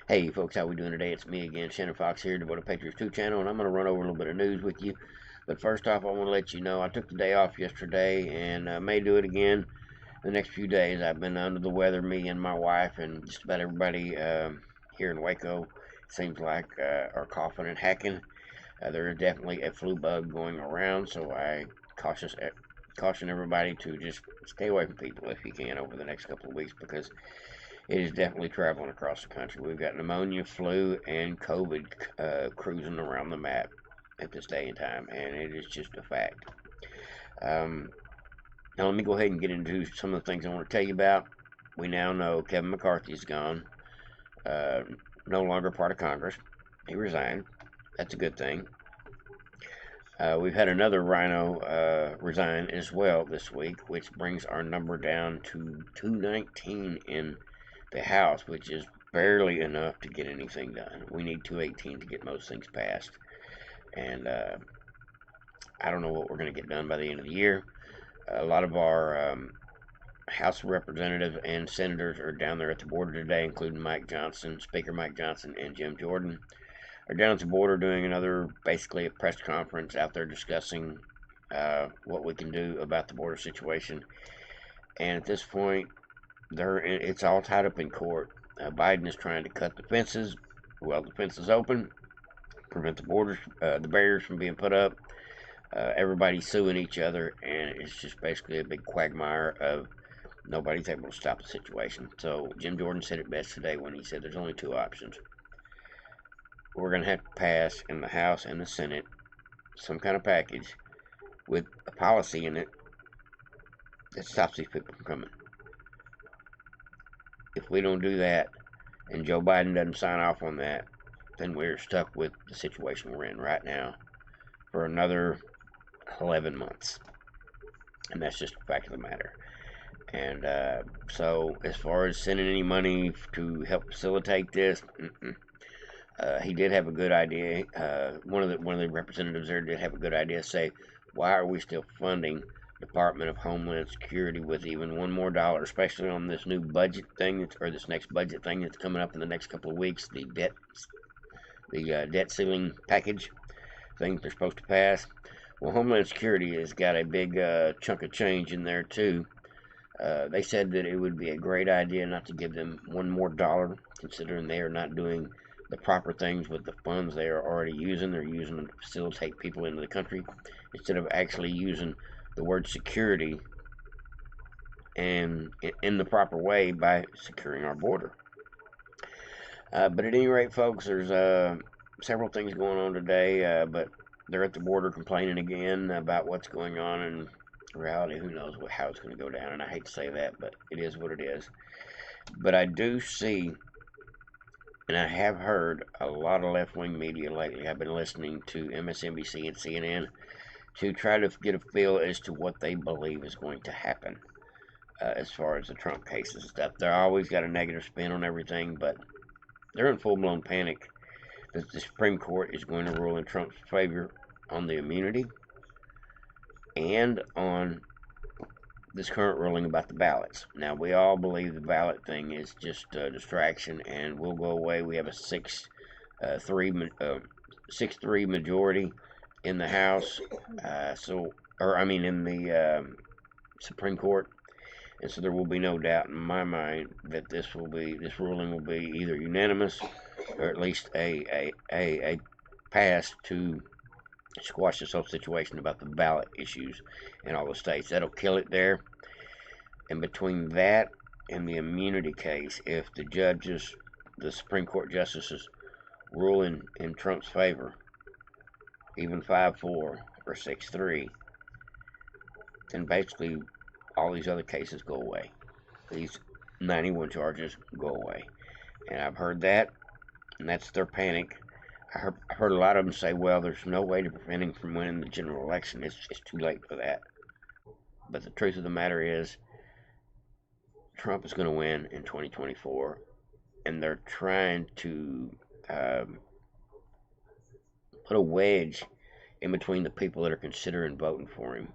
Hey folks, how we doing today? It's me again, Shannon Fox here, Devoted Patriots 2 channel, and I'm going to run over a little bit of news with you. But first off, I want to let you know I took the day off yesterday and may do it again the next few days. I've been under the weather, me and my wife, and just about everybody here in Waco seems like are coughing and hacking. There is definitely a flu bug going around, so I caution everybody to just stay away from people if you can over the next couple of weeks because it is definitely traveling across the country. We've got pneumonia, flu, and COVID cruising around the map at this day and time, and it is just a fact. Um, Now, let me go ahead and get into some of the things I want to tell you about. We now know Kevin McCarthy is gone, uh, no longer part of Congress. He resigned. That's a good thing. We've had another rhino resign as well this week, which brings our number down to 219 in the House, which is barely enough to get anything done. We need 218 to get most things passed. And I don't know what we're going to get done by the end of the year. A lot of our House Representatives and Senators are down there at the border today, including Mike Johnson, Speaker Mike Johnson, and Jim Jordan. Are down at the border doing another, basically a press conference out there discussing what we can do about the border situation. And at this point, it's all tied up in court. Biden is trying to cut the fences. Well, the fence is open, prevent the barriers from being put up. Everybody's suing each other, and it's just basically a big quagmire of nobody's able to stop the situation. So Jim Jordan said it best today when he said there's only two options. We're going to have to pass in the House and the Senate some kind of package with a policy in it that stops these people from coming. If we don't do that and Joe Biden doesn't sign off on that, then we're stuck with the situation we're in right now for another 11 months. And that's just a fact of the matter. And so, as far as sending any money to help facilitate this, he did have a good idea. One of the representatives there did have a good idea. Say, why are we still funding Department of Homeland Security with even one more dollar, especially on this new budget thing, or this next budget thing that's coming up in the next couple of weeks, the debt ceiling package thing that they're supposed to pass. Well, Homeland Security has got a big chunk of change in there too. They said that it would be a great idea not to give them one more dollar, considering they are not doing the proper things with the funds they are already using. They're using them to facilitate people into the country instead of actually using the word security and in the proper way by securing our border. But at any rate, folks, there's several things going on today, but they're at the border complaining again about what's going on, and in reality, who knows how it's going to go down, and I hate to say that, but it is what it is. But I do see, and I have heard a lot of left-wing media lately. I've been listening to MSNBC and CNN to try to get a feel as to what they believe is going to happen as far as the Trump cases and stuff. They're always got a negative spin on everything, but they're in full-blown panic that the Supreme Court is going to rule in Trump's favor on the immunity and on this current ruling about the ballots. Now, we all believe the ballot thing is just a distraction and will go away. We have a 6-3 majority in the House, in the Supreme Court, and so there will be no doubt in my mind that this ruling will be either unanimous or at least a pass to squash this whole situation about the ballot issues in all the states. That'll kill it there. And between that and the immunity case, if the Supreme Court justices rule in Trump's favor, even 5-4 or 6-3, then basically all these other cases go away. These 91 charges go away. And I've heard that, and that's their panic. I heard a lot of them say, well, there's no way to prevent him from winning the general election. It's too late for that. But the truth of the matter is, Trump is going to win in 2024, and they're trying to put a wedge in between the people that are considering voting for him.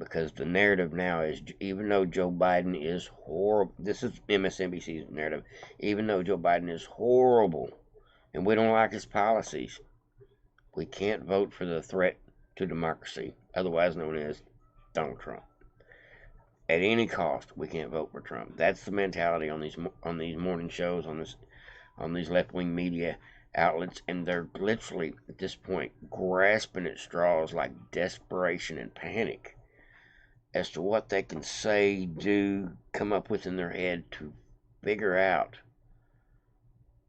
because the narrative now is, even though Joe Biden is horrible, this is MSNBC's narrative, even though Joe Biden is horrible and we don't like his policies, we can't vote for the threat to democracy, otherwise known as Donald Trump. At any cost, we can't vote for Trump. That's the mentality on these morning shows, on these left-wing media outlets, and they're literally at this point grasping at straws like desperation and panic as to what they can say, do, come up with in their head to figure out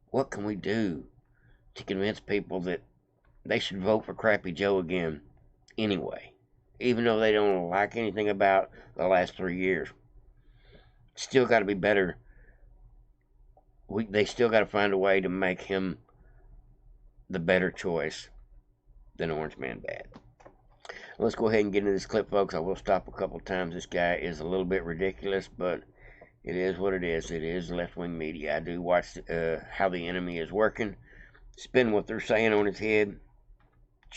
what can we do to convince people that they should vote for Crappy Joe again anyway, even though they don't like anything about the last 3 years. Still got to be better. They still got to find a way to make him the better choice than Orange Man Bad. Let's go ahead and get into this clip, folks. I will stop a couple times. This guy is a little bit ridiculous, but it is what it is. It is left-wing media. I do watch how the enemy is working, spin what they're saying on its head.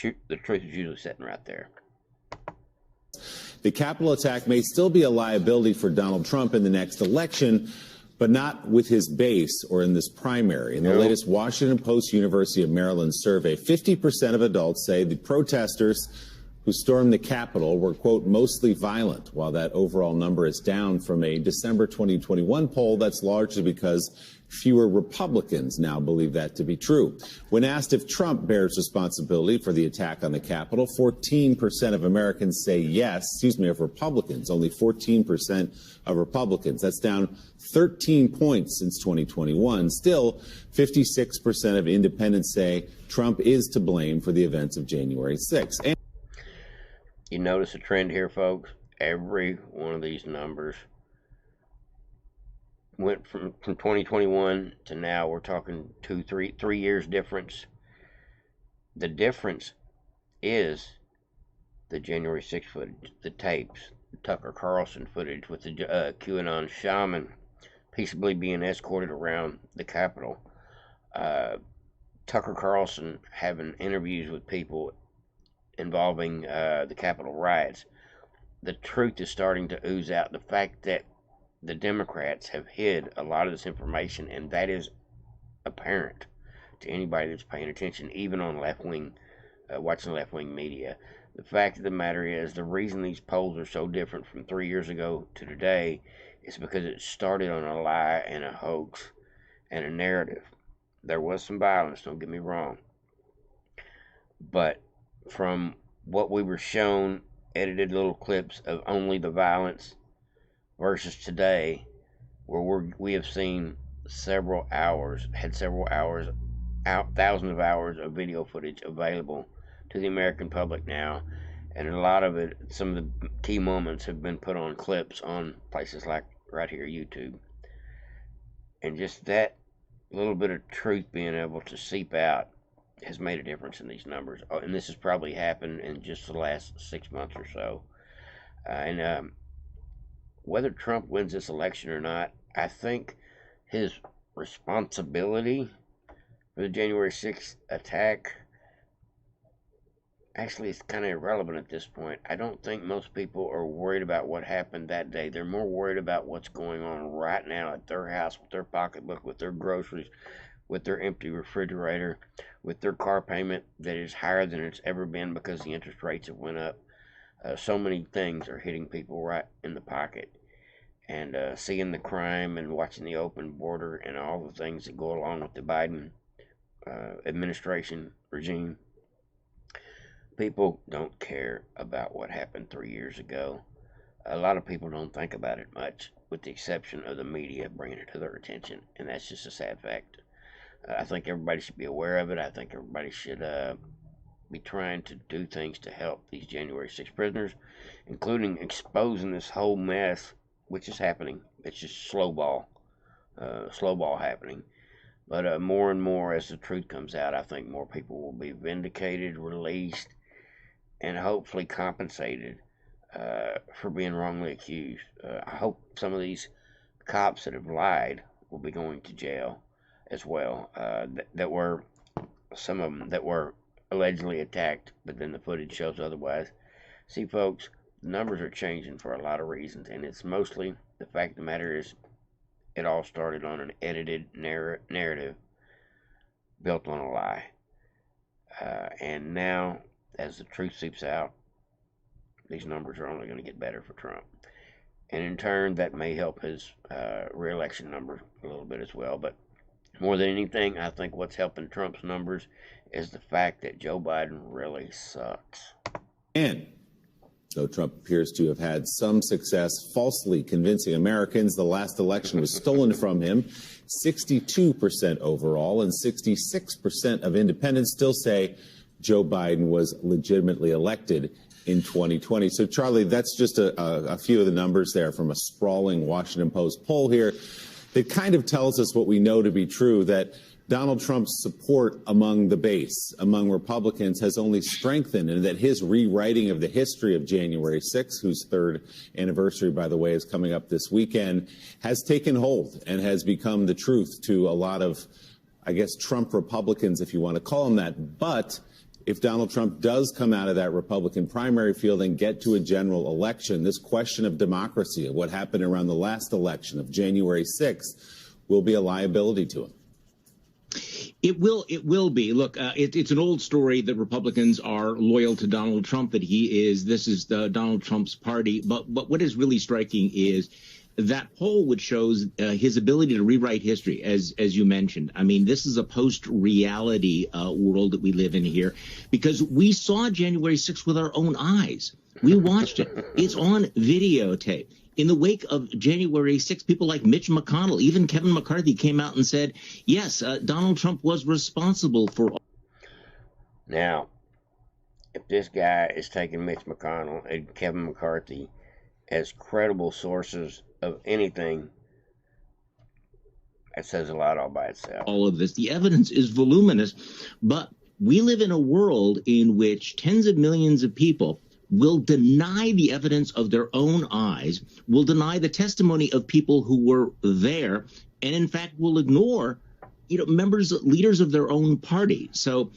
The truth is usually sitting right there. The Capitol attack may still be a liability for Donald Trump in the next election, but not with his base or in this primary. In the latest Washington Post University of Maryland survey, 50% of adults say the protesters who stormed the Capitol were, quote, mostly violent, while that overall number is down from a December 2021 poll that's largely because fewer Republicans now believe that to be true. When asked if Trump bears responsibility for the attack on the Capitol, 14% of Americans say yes, of Republicans, only 14% of Republicans. That's down 13 points since 2021. Still, 56% of independents say Trump is to blame for the events of January 6th. You notice a trend here, folks? Every one of these numbers went from 2021 to now. We're talking 3 years difference. The difference is the January 6th footage, the tapes, the Tucker Carlson footage with the QAnon shaman peaceably being escorted around the Capitol. Tucker Carlson having interviews with people involving the Capitol riots. The truth is starting to ooze out. The fact that the Democrats have hid a lot of this information, and that is apparent to anybody that's paying attention, even on left-wing, watching left-wing media. The fact of the matter is, the reason these polls are so different from 3 years ago to today is because it started on a lie and a hoax and a narrative. There was some violence, don't get me wrong, but from what we were shown, edited little clips of only the violence, versus today, where we have seen thousands of hours of video footage available to the American public now, and a lot of it, some of the key moments have been put on clips on places like right here, YouTube, and just that little bit of truth being able to seep out has made a difference in these numbers. And this has probably happened in just the last 6 months or so. And whether Trump wins this election or not, I think his responsibility for the January 6th attack actually is kind of irrelevant at this point. I don't think most people are worried about what happened that day. They're more worried about what's going on right now at their house, with their pocketbook, with their groceries, with their empty refrigerator, with their car payment that is higher than it's ever been because the interest rates have went up. So many things are hitting people right in the pocket. And seeing the crime and watching the open border and all the things that go along with the Biden administration regime, people don't care about what happened 3 years ago. A lot of people don't think about it much, with the exception of the media bringing it to their attention, and that's just a sad fact. I think everybody should be aware of it. I think everybody should be trying to do things to help these January 6 prisoners, including exposing this whole mess, which is happening. It's just slow ball happening. But more and more as the truth comes out, I think more people will be vindicated, released, and hopefully compensated for being wrongly accused. I hope some of these cops that have lied will be going to jail as well. Some of them that were allegedly attacked, but then the footage shows otherwise. See, folks, the numbers are changing for a lot of reasons, and it's mostly the fact of the matter is it all started on an edited narrative built on a lie. And now, as the truth seeps out, these numbers are only going to get better for Trump. And in turn, that may help his re-election number a little bit as well. But more than anything, I think what's helping Trump's numbers is the fact that Joe Biden really sucks. And though Trump appears to have had some success falsely convincing Americans the last election was stolen from him, 62% overall and 66% of independents still say Joe Biden was legitimately elected in 2020. So, Charlie, that's just a few of the numbers there from a sprawling Washington Post poll here that kind of tells us what we know to be true, that Donald Trump's support among the base, among Republicans, has only strengthened, and that his rewriting of the history of January 6th, whose third anniversary, by the way, is coming up this weekend, has taken hold and has become the truth to a lot of, I guess, Trump Republicans, if you want to call them that. But if Donald Trump does come out of that Republican primary field and get to a general election, this question of democracy, of what happened around the last election of January 6th, will be a liability to him. It will be. Look, it's an old story that Republicans are loyal to Donald Trump, that this is Donald Trump's party. But what is really striking is that poll, which shows his ability to rewrite history, as you mentioned. I mean, this is a post-reality world that we live in here, because we saw January 6th with our own eyes. We watched it. It's on videotape. In the wake of January 6th, people like Mitch McConnell, even Kevin McCarthy, came out and said, yes, Donald Trump was responsible for all. Now, if this guy is taking Mitch McConnell and Kevin McCarthy as credible sources of anything, that says a lot all by itself. All of this, the evidence is voluminous, but we live in a world in which tens of millions of people will deny the evidence of their own eyes, will deny the testimony of people who were there, and in fact will ignore, leaders of their own party. So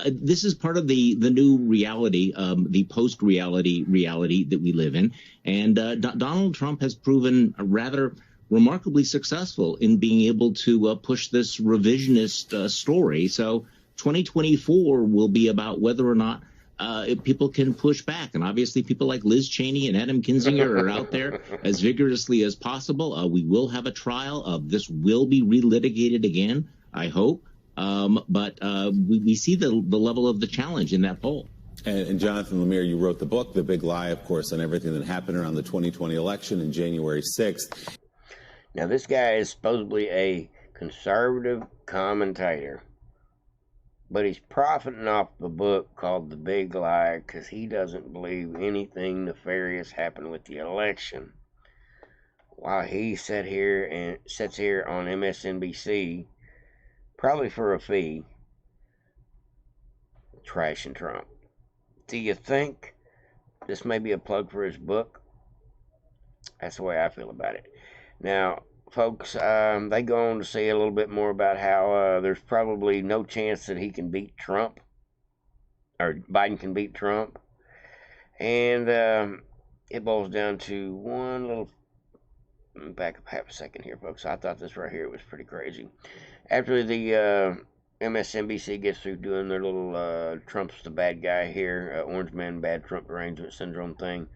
this is part of the new reality, the post-reality that we live in. And Donald Trump has proven rather remarkably successful in being able to push this revisionist story. So 2024 will be about whether or not if people can push back. And obviously people like Liz Cheney and Adam Kinzinger are out there as vigorously as possible. We will have a trial. This will be relitigated again, I hope. But we see the level of the challenge in that poll. And Jonathan Lemire, you wrote the book, The Big Lie, of course, on everything that happened around the 2020 election in January 6th. Now, this guy is supposedly a conservative commentator, but he's profiting off the book called The Big Lie because he doesn't believe anything nefarious happened with the election. While he sits here on MSNBC, probably for a fee, trashing Trump. Do you think this may be a plug for his book? That's the way I feel about it. Now, folks, they go on to say a little bit more about how there's probably no chance that he can beat Trump, or Biden can beat Trump. And it boils down to one little... Let me back up half a second here, folks. I thought this right here was pretty crazy. After the MSNBC gets through doing their little Trump's the bad guy here, Orange Man Bad Trump Derangement Syndrome thing,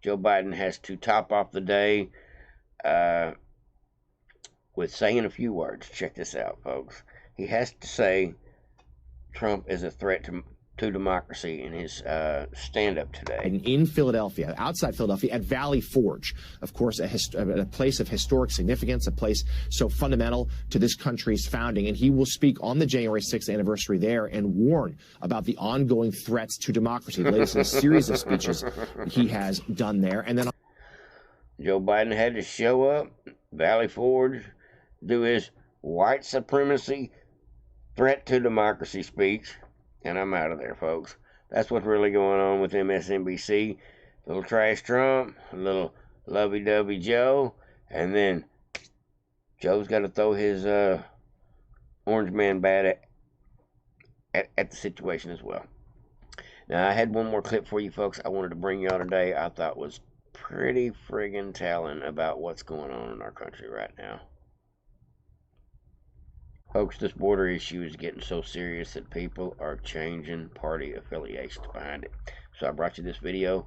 Joe Biden has to top off the day with saying a few words. Check this out, folks. He has to say Trump is a threat to democracy in his stand-up today. And in Philadelphia, outside Philadelphia, at Valley Forge, of course, a place of historic significance, a place so fundamental to this country's founding. And he will speak on the January 6th anniversary there and warn about the ongoing threats to democracy. The latest in a series of speeches he has done there. And then Joe Biden had to show up, Valley Forge, do his white supremacy threat to democracy speech, and I'm out of there, folks. That's what's really going on with MSNBC. A little trash Trump, a little lovey-dovey Joe, and then Joe's got to throw his Orange Man Bad at the situation as well. Now, I had one more clip for you folks I wanted to bring y'all today. I thought was pretty friggin' telling about what's going on in our country right now. Folks, this border issue is getting so serious that people are changing party affiliations behind it. So I brought you this video.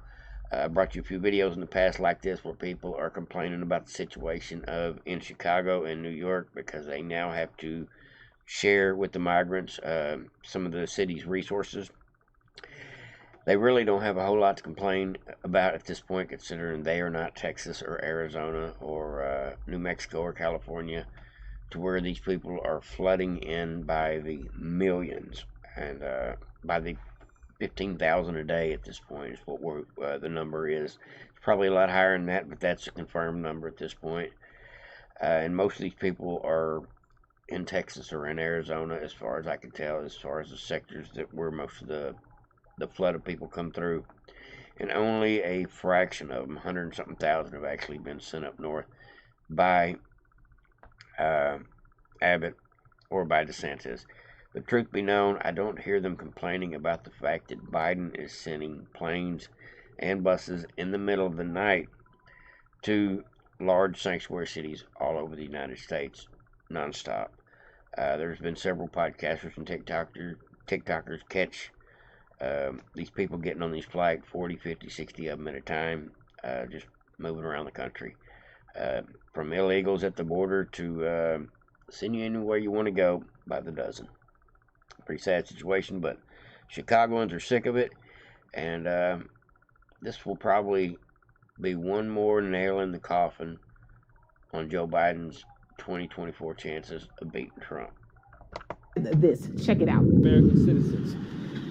I brought you a few videos in the past like this where people are complaining about the situation in Chicago and New York because they now have to share with the migrants some of the city's resources. They really don't have a whole lot to complain about at this point, considering they are not Texas or Arizona or New Mexico or California, to where these people are flooding in by the millions, and by the 15,000 a day at this point is what the number is. It's probably a lot higher than that, but that's a confirmed number at this point. And most of these people are in Texas or in Arizona, as far as I can tell, as far as the sectors that where most of the flood of people come through. And only a fraction of them, 100 and something thousand, have actually been sent up north by Abbott or by DeSantis. The truth be known, I don't hear them complaining about the fact that Biden is sending planes and buses in the middle of the night to large sanctuary cities all over the United States, nonstop. There's been several podcasters and TikTokers catch these people getting on these flights, 40, 50, 60 of them at a time, just moving around the country. From illegals at the border to send you anywhere you want to go by the dozen. Pretty sad situation, but Chicagoans are sick of it, and this will probably be one more nail in the coffin on Joe Biden's 2024 chances of beating Trump. This, check it out. American citizens,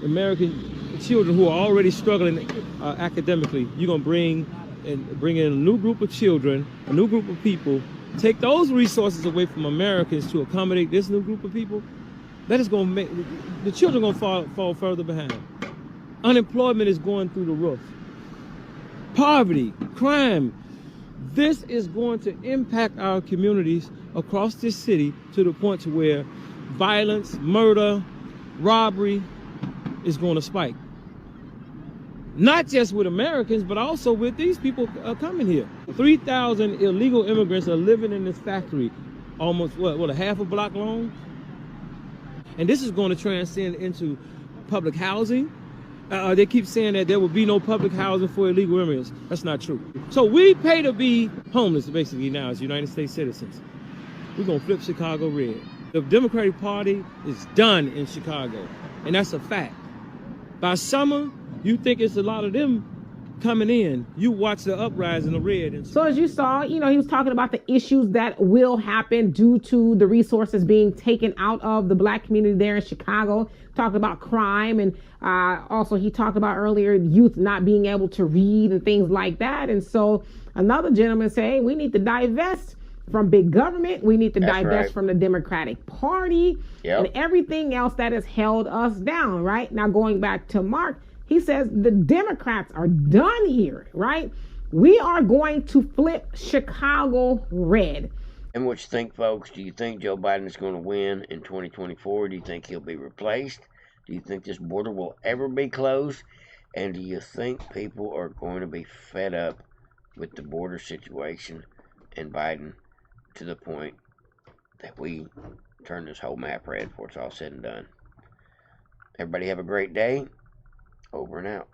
American children who are already struggling academically. You're gonna bring in a new group of children, a new group of people, take those resources away from Americans to accommodate this new group of people. That is going to make the children going to fall further behind. Unemployment is going through the roof. Poverty, crime. This is going to impact our communities across this city to the point to where violence, murder, robbery is going to spike. Not just with Americans, but also with these people coming here. 3,000 illegal immigrants are living in this factory, almost a half a block long. And this is going to transcend into public housing. They keep saying that there will be no public housing for illegal immigrants. That's not true. So we pay to be homeless basically now as United States citizens. We're going to flip Chicago red. The Democratic Party is done in Chicago, and that's a fact. By summer, you think it's a lot of them coming in. You watch the uprising of red. So as you saw, he was talking about the issues that will happen due to the resources being taken out of the black community there in Chicago. Talked about crime, and also he talked about earlier youth not being able to read and things like that. And so another gentleman said, hey, we need to divest from big government. We need to divest from the Democratic Party and everything else that has held us down, right? Now, going back to Mark, he says the Democrats are done here, right? We are going to flip Chicago red. And what you think, folks? Do you think Joe Biden is going to win in 2024? Do you think he'll be replaced? Do you think this border will ever be closed? And do you think people are going to be fed up with the border situation and Biden to the point that we turn this whole map red before it's all said and done? Everybody have a great day. Over and out.